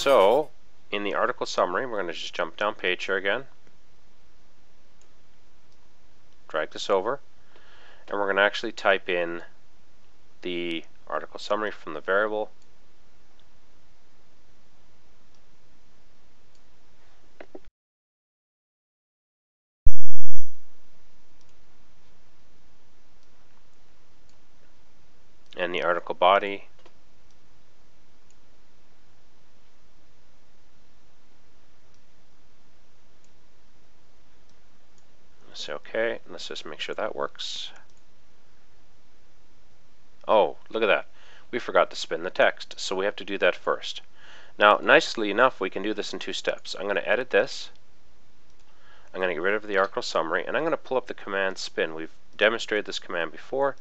So in the article summary, we're going to just jump down page here again, drag this over, and we're going to actually type in the article summary from the variable. And the article body. Say OK. Let's just make sure that works. Oh, look at that. We forgot to spin the text, so we have to do that first. Now, nicely enough, we can do this in 2 steps. I'm going to edit this. I'm going to get rid of the article summary, and I'm going to pull up the command spin. We've demonstrated this command before,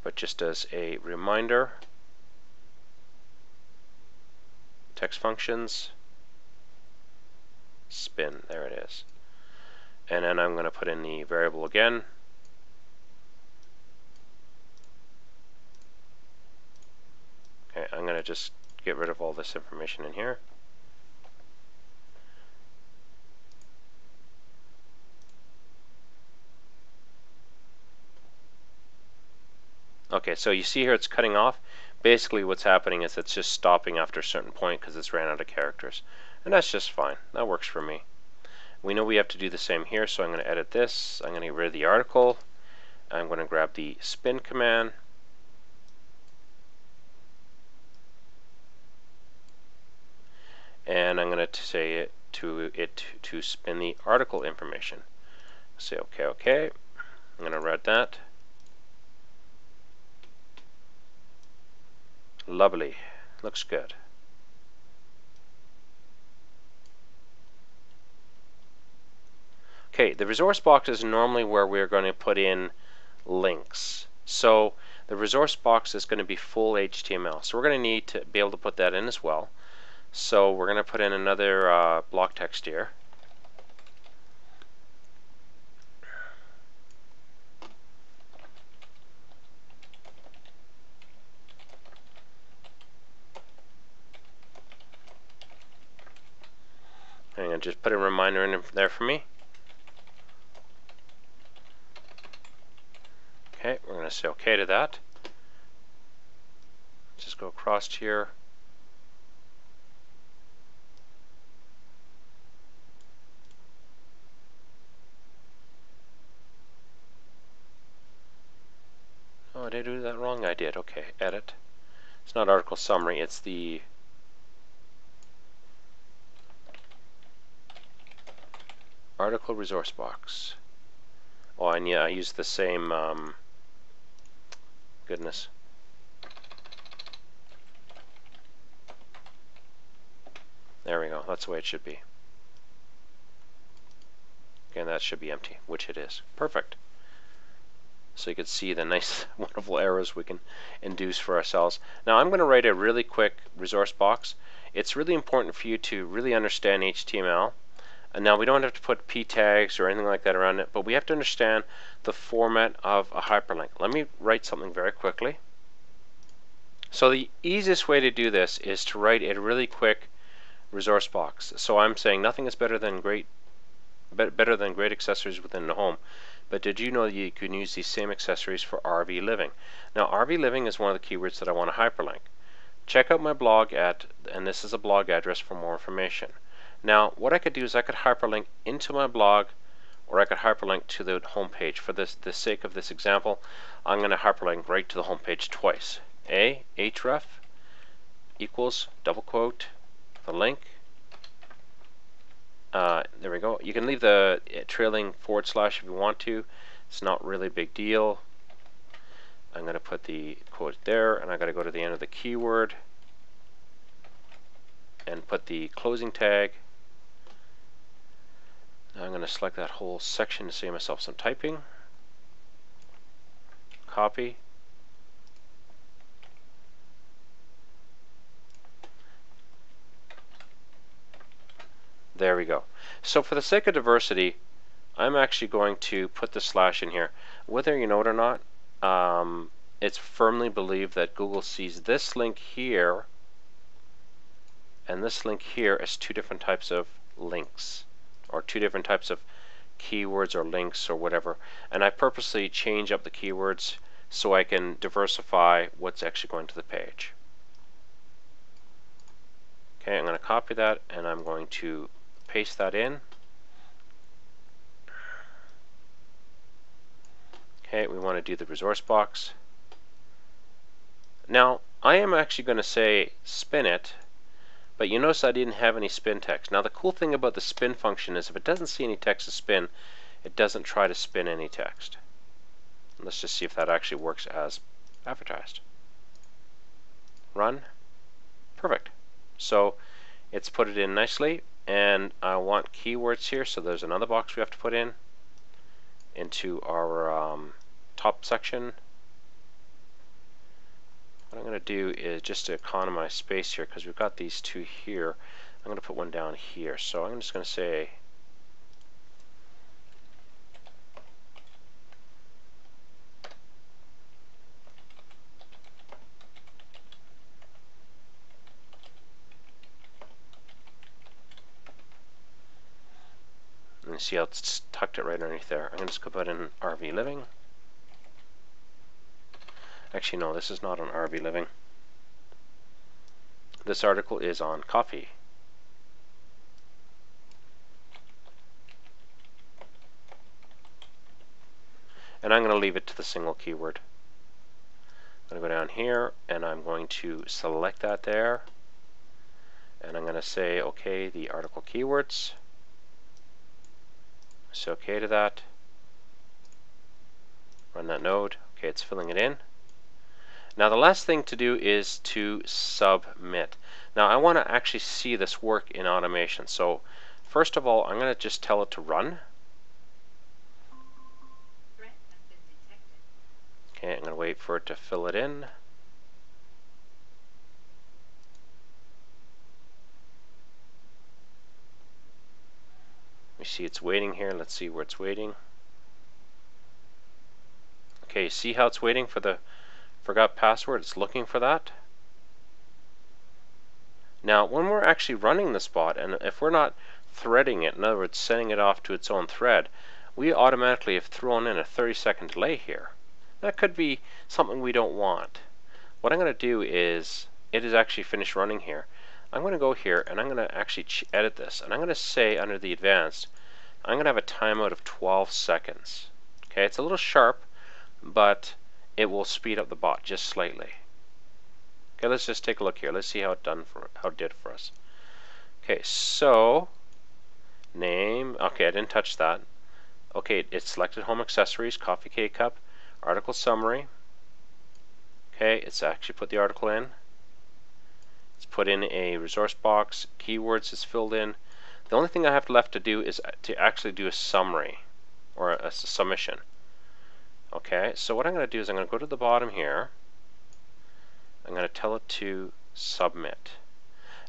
but just as a reminder, text functions, spin, there it is. And then I'm going to put in the variable again. Okay, I'm going to just get rid of all this information in here. Okay, so you see here it's cutting off. Basically what's happening is it's just stopping after a certain point because it's ran out of characters. And that's just fine. That works for me. We know we have to do the same here, so I'm going to edit this. I'm going to get rid of the article. I'm going to grab the spin command. And I'm going to say it to spin the article information. Say OK, OK. I'm going to write that. Lovely. Looks good. Okay, the resource box is normally where we're going to put in links. So the resource box is going to be full HTML. So we're going to need to be able to put that in as well. So we're going to put in another block text here. I'm going to just put a reminder in there for me. Okay, we're going to say OK to that. Just go across here. Oh, did I do that wrong? I did. Okay, edit. It's not article summary, it's the article resource box. Oh, and yeah, I used the same, goodness. There we go, that's the way it should be. And that should be empty, which it is. Perfect. So you can see the nice, wonderful arrows we can induce for ourselves. Now I'm going to write a really quick resource box. It's really important for you to really understand HTML. And now we don't have to put p tags or anything like that around it, but we have to understand the format of a hyperlink. Let me write something very quickly. So the easiest way to do this is to write a really quick resource box. So I'm saying nothing is better than great accessories within the home. But did you know that you can use these same accessories for RV living? Now RV living is one of the keywords that I want to hyperlink. Check out my blog and this is a blog address for more information. Now what I could do is I could hyperlink into my blog, or I could hyperlink to the home page. For the sake of this example, I'm going to hyperlink right to the home page twice. href equals double quote the link. There we go. You can leave the trailing / if you want to. It's not really a big deal. I'm going to put the quote there, and I got to go to the end of the keyword and put the closing tag. Now I'm going to select that whole section to save myself some typing. Copy. There we go. So for the sake of diversity, I'm actually going to put the slash in here. Whether you know it or not, it's firmly believed that Google sees this link here and this link here is two different types of links, or two different types of keywords or links or whatever. And I purposely change up the keywords so I can diversify what's actually going to the page. Okay, I'm going to copy that and I'm going to paste that in. Okay, we want to do the resource box. Now, I am actually going to say spin it, but you notice I didn't have any spin text. Now, the cool thing about the spin function is if it doesn't see any text to spin, it doesn't try to spin any text. Let's just see if that actually works as advertised. Run. Perfect. So it's put it in nicely, and I want keywords here, so there's another box we have to put in into our top section. What I'm going to do is, just to economize space here, because we've got these two here, I'm going to put one down here. So I'm just going to say and see how it's tucked it right underneath there. I'm going to just put in RV Living. Actually, no, this is not on RV Living. This article is on coffee. And I'm going to leave it to the single keyword. I'm going to go down here and I'm going to select that there. And I'm going to say, okay, the article keywords. Say okay to that. Run that node. Okay, it's filling it in. Now the last thing to do is to submit. Now I want to actually see this work in automation. So first of all, I'm going to just tell it to run. Okay, I'm going to wait for it to fill it in. We see it's waiting here. Let's see where it's waiting. Okay, see how it's waiting for the forgot password? It's looking for that. Now, when we're actually running this bot, and if we're not threading it, in other words, sending it off to its own thread, we automatically have thrown in a 30-second delay here. That could be something we don't want. What I'm going to do is, it is actually finished running here. I'm going to go here and I'm going to actually edit this, and I'm going to say under the advanced, I'm going to have a timeout of 12 seconds. Okay, it's a little sharp, but it will speed up the bot just slightly. Okay, let's just take a look here. Let's see how it did for us. Okay, so name. Okay, I didn't touch that. Okay, it selected home accessories, coffee K-cup, article summary. Okay, it's actually put the article in. It's put in a resource box. Keywords is filled in. The only thing I have left to do is to actually do a summary or a submission. Okay, so what I'm going to do is I'm going to go to the bottom here. I'm going to tell it to submit.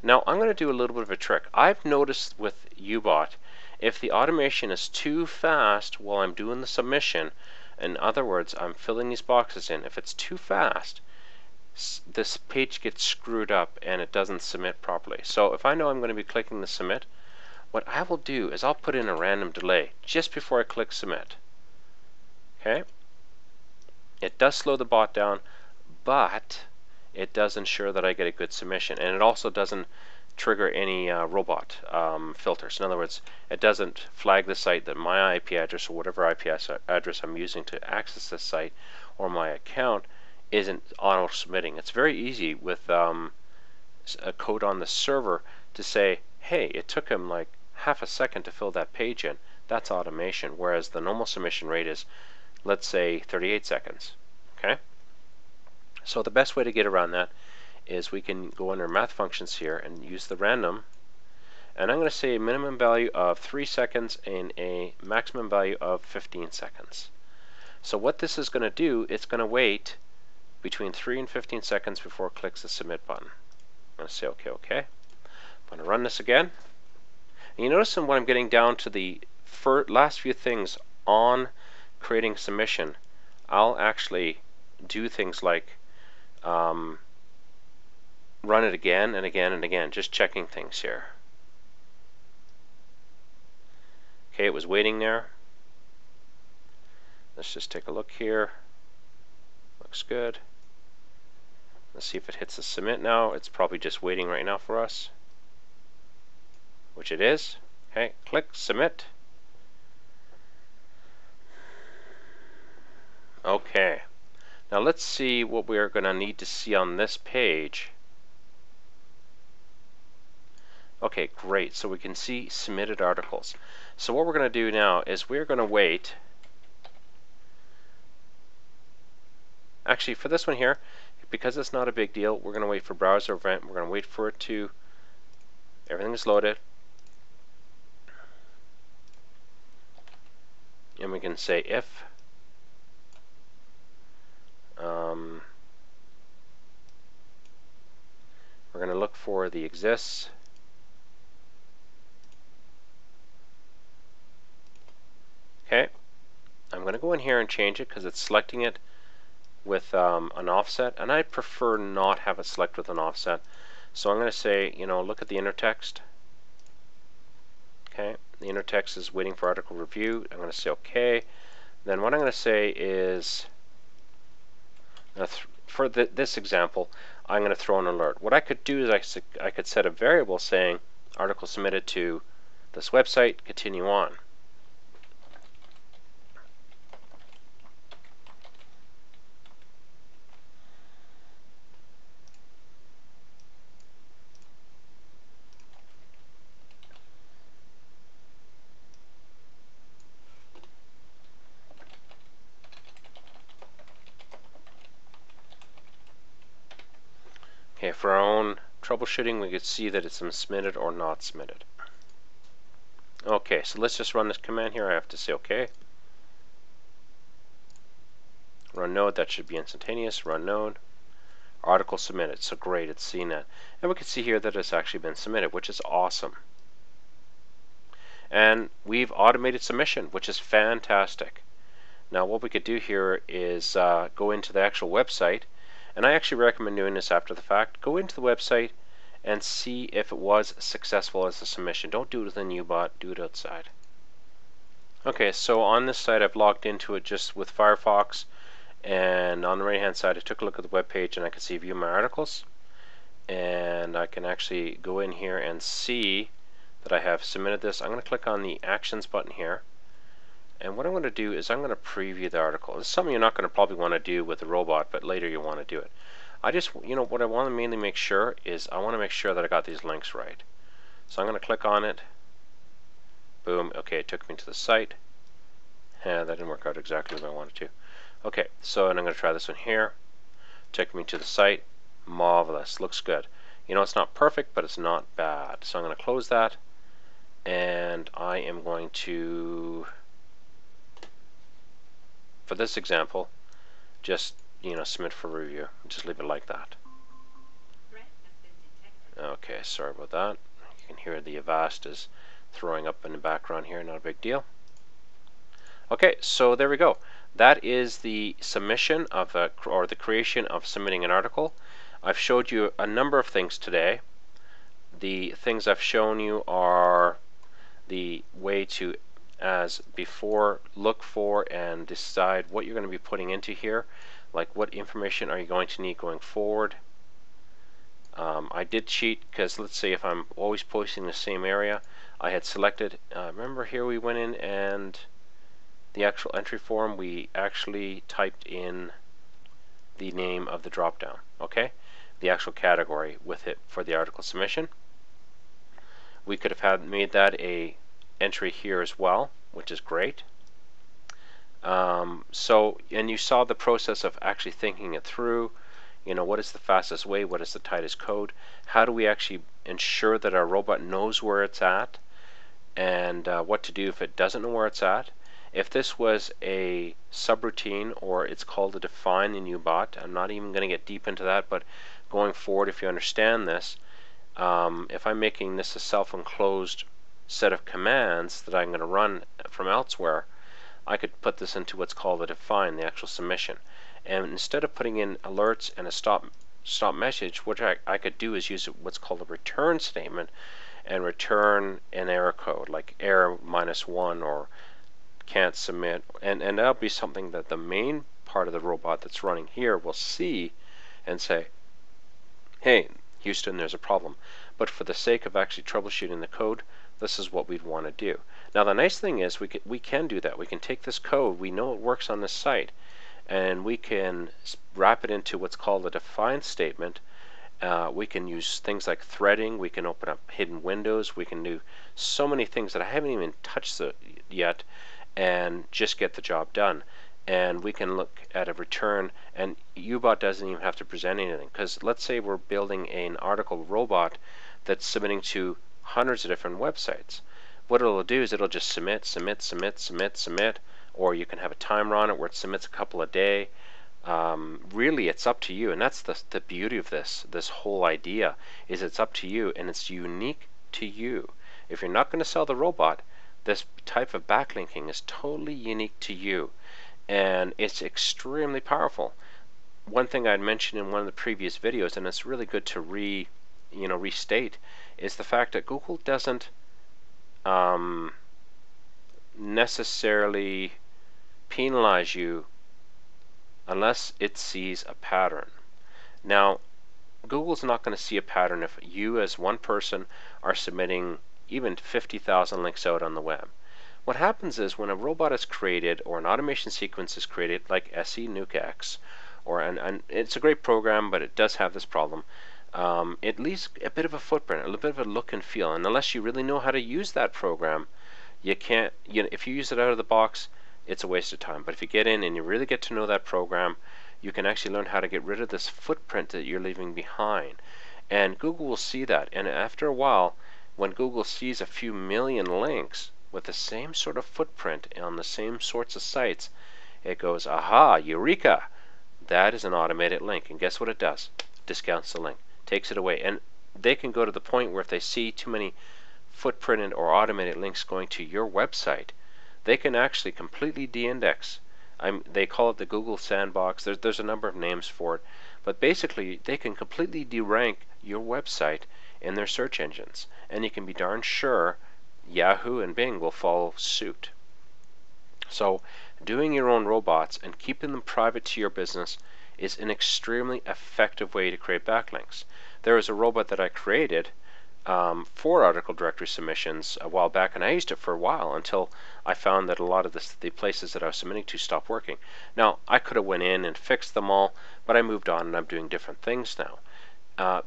Now I'm going to do a little bit of a trick. I've noticed with UBot, if the automation is too fast while I'm doing the submission, in other words, I'm filling these boxes in, if it's too fast, this page gets screwed up and it doesn't submit properly. So if I know I'm going to be clicking the submit, what I will do is I'll put in a random delay just before I click submit. Okay? It does slow the bot down, but it does ensure that I get a good submission, and it also doesn't trigger any robot filters. In other words, it doesn't flag the site that my IP address or whatever IP address I'm using to access this site or my account isn't auto-submitting. It's very easy with a code on the server to say, hey, it took him like half a second to fill that page in. That's automation, whereas the normal submission rate is, let's say, 38 seconds. Okay? So the best way to get around that is we can go under math functions here and use the random, and I'm going to say a minimum value of 3 seconds and a maximum value of 15 seconds. So what this is going to do, it's going to wait between 3 and 15 seconds before it clicks the submit button. I'm going to say okay, okay. I'm going to run this again. And you notice when I'm getting down to the last few things on creating submission, I'll actually do things like run it again and again and again, just checking things here. Okay, it was waiting there. Let's just take a look here. Looks good. Let's see if it hits the submit now. It's probably just waiting right now for us, which it is. Okay, click submit. Okay, now let's see what we're going to need to see on this page. Okay, great. So we can see submitted articles. So what we're going to do now is we're going to wait. Actually, for this one here, because it's not a big deal, we're going to wait for browser event. We're going to wait for it to, everything is loaded. And we can say if we're going to look for the exists. Okay, I'm going to go in here and change it because it's selecting it with an offset, and I prefer not have it select with an offset. So I'm going to say, look at the inner text. Okay, the inner text is waiting for article review. I'm going to say OK. Then what I'm going to say is, for this example, I'm going to throw an alert. What I could do is I could set a variable saying article submitted to this website, continue on. Okay, for our own troubleshooting, we could see that it's submitted or not submitted. Okay, so let's just run this command here. I have to say OK. Run node, that should be instantaneous. Run node. Article submitted. So great, it's seen that. And we can see here that it's actually been submitted, which is awesome. And we've automated submission, which is fantastic. Now what we could do here is go into the actual website. And I actually recommend doing this after the fact. Go into the website and see if it was successful as a submission. Don't do it with a new bot, do it outside. Okay, so on this site I've logged into it just with Firefox, and on the right hand side I took a look at the web page and I can see view my articles, and I can actually go in here and see that I have submitted this. I'm going to click on the actions button here. And what I'm going to do is I'm going to preview the article. This is something you're not going to probably want to do with a robot, but later you want to do it. I just, what I want to mainly make sure is I want to make sure that I got these links right. So I'm going to click on it. Boom. Okay, it took me to the site. That didn't work out exactly what I wanted to. Okay, so and I'm going to try this one here. Took me to the site. Marvelous. Looks good. It's not perfect, but it's not bad. So I'm going to close that. And I am going to, for this example, just submit for review. Just leave it like that. Okay, sorry about that. You can hear the Avast is throwing up in the background here, not a big deal. Okay, so there we go. That is the submission of or the creation of submitting an article. I've showed you a number of things today. The things I've shown you are the way to, as before, look for and decide what you're going to be putting into here, like what information are you going to need going forward. I did cheat because let's say if I'm always posting the same area, I had selected, remember here we went in and the actual entry form, we actually typed in the name of the drop-down, okay? The actual category with it for the article submission. We could have made that a entry here as well, which is great. And you saw the process of actually thinking it through. What is the fastest way? What is the tightest code? How do we actually ensure that our robot knows where it's at? And what to do if it doesn't know where it's at? If this was a subroutine, or it's called a define in UBot, I'm not even going to get deep into that, but going forward, if you understand this, if I'm making this a self-enclosed set of commands that I'm going to run from elsewhere, I could put this into what's called a define, the actual submission. And instead of putting in alerts and a stop stop message, what I could do is use what's called a return statement and return an error code, like error -1 or can't submit, and that'll be something that the main part of the robot that's running here will see and say, hey, Houston, there's a problem. But for the sake of actually troubleshooting the code, this is what we'd want to do. Now the nice thing is we can do that. We can take this code, we know it works on this site, and we can wrap it into what's called a define statement. We can use things like threading, we can open up hidden windows, we can do so many things that I haven't even touched yet, and just get the job done. And we can look at a return, and UBot doesn't even have to present anything, because let's say we're building an article robot that's submitting to hundreds of different websites. What it'll do is it'll just submit, or you can have a timer on it where it submits a couple a day. Really, it's up to you, and that's the beauty of this whole idea, is it's up to you, and it's unique to you. If you're not going to sell the robot, this type of backlinking is totally unique to you, and it's extremely powerful. One thing I'd mentioned in one of the previous videos, and it's really good to restate, is the fact that Google doesn't necessarily penalize you unless it sees a pattern. Now, Google's not going to see a pattern if you as one person are submitting even 50,000 links out on the web. What happens is when a robot is created or an automation sequence is created, like SE NukeX, and it's a great program, but it does have this problem. It leaves a bit of a footprint, a little bit of a look and feel, and unless you really know how to use that program, you can't. If you use it out of the box, it's a waste of time. But if you get in and you really get to know that program, you can actually learn how to get rid of this footprint that you're leaving behind. And Google will see that, and after a while, when Google sees a few million links with the same sort of footprint on the same sorts of sites, it goes, aha, eureka! That is an automated link. And guess what it does? Discounts the link, takes it away. And they can go to the point where if they see too many footprinted or automated links going to your website, they can actually completely de-index. They call it the Google Sandbox. There's a number of names for it. But basically, they can completely derank your website in their search engines. And you can be darn sure Yahoo and Bing will follow suit. So doing your own robots and keeping them private to your business is an extremely effective way to create backlinks. There was a robot that I created for article directory submissions a while back, and I used it for a while until I found that a lot of the places that I was submitting to stopped working. Now, I could have went in and fixed them all, but I moved on and I'm doing different things now.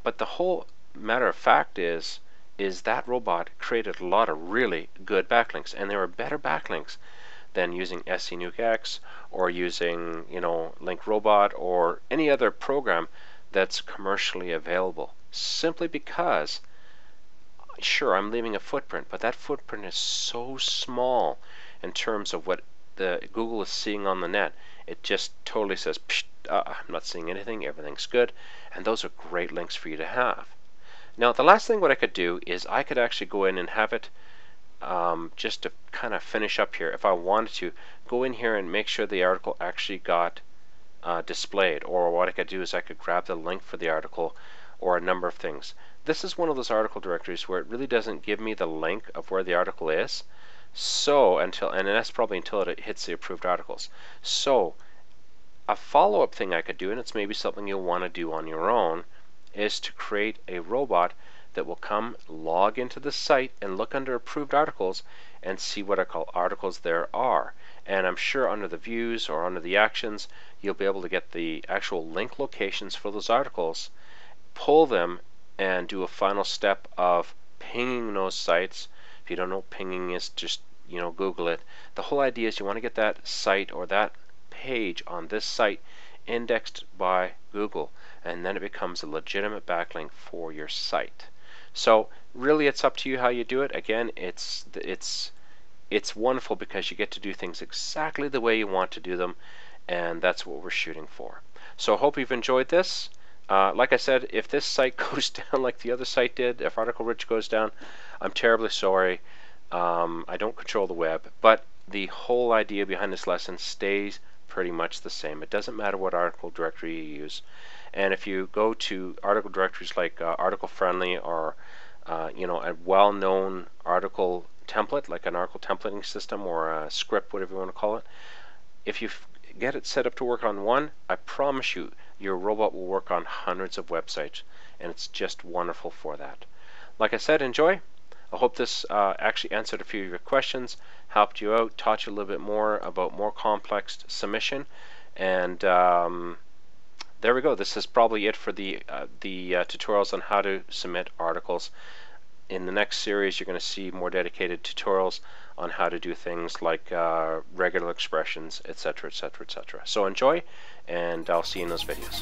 But the whole matter of fact is that robot created a lot of really good backlinks, and they were better backlinks than using SE NukeX or using, LinkRobot or any other program that's commercially available. Simply because, sure, I'm leaving a footprint, but that footprint is so small in terms of what the Google is seeing on the net. It just totally says, I'm not seeing anything, everything's good, and those are great links for you to have. Now, the last thing what I could do is I could actually go in and have it, just to kind of finish up here, if I wanted to, go in here and make sure the article actually got displayed. Or what I could do is I could grab the link for the article or a number of things. This is one of those article directories where it really doesn't give me the link of where the article is. So and that's probably until it hits the approved articles. So a follow-up thing I could do, and it's maybe something you'll want to do on your own, is to create a robot that will come log into the site and look under approved articles and see what I call articles there are. And I'm sure under the views or under the actions, you'll be able to get the actual link locations for those articles, pull them, and do a final step of pinging those sites. If you don't know what pinging is, just Google it. The whole idea is you want to get that site or that page on this site indexed by Google, and then it becomes a legitimate backlink for your site. So really, it's up to you how you do it. Again, it's wonderful because you get to do things exactly the way you want to do them, and that's what we're shooting for. So I hope you've enjoyed this. Like I said, if this site goes down like the other site did, if Article Rich goes down, I'm terribly sorry. I don't control the web, but the whole idea behind this lesson stays pretty much the same. It doesn't matter what article directory you use. And if you go to article directories like Article Friendly or a well-known article template, like an article templating system or a script, whatever you want to call it, if you get it set up to work on one, I promise you, your robot will work on hundreds of websites, and it's just wonderful for that. Like I said, enjoy. I hope this actually answered a few of your questions, helped you out, taught you a little bit more about more complex submission, and there we go. This is probably it for the tutorials on how to submit articles. In the next series, you're going to see more dedicated tutorials on how to do things like regular expressions, etc., etc., etc. So enjoy, and I'll see you in those videos.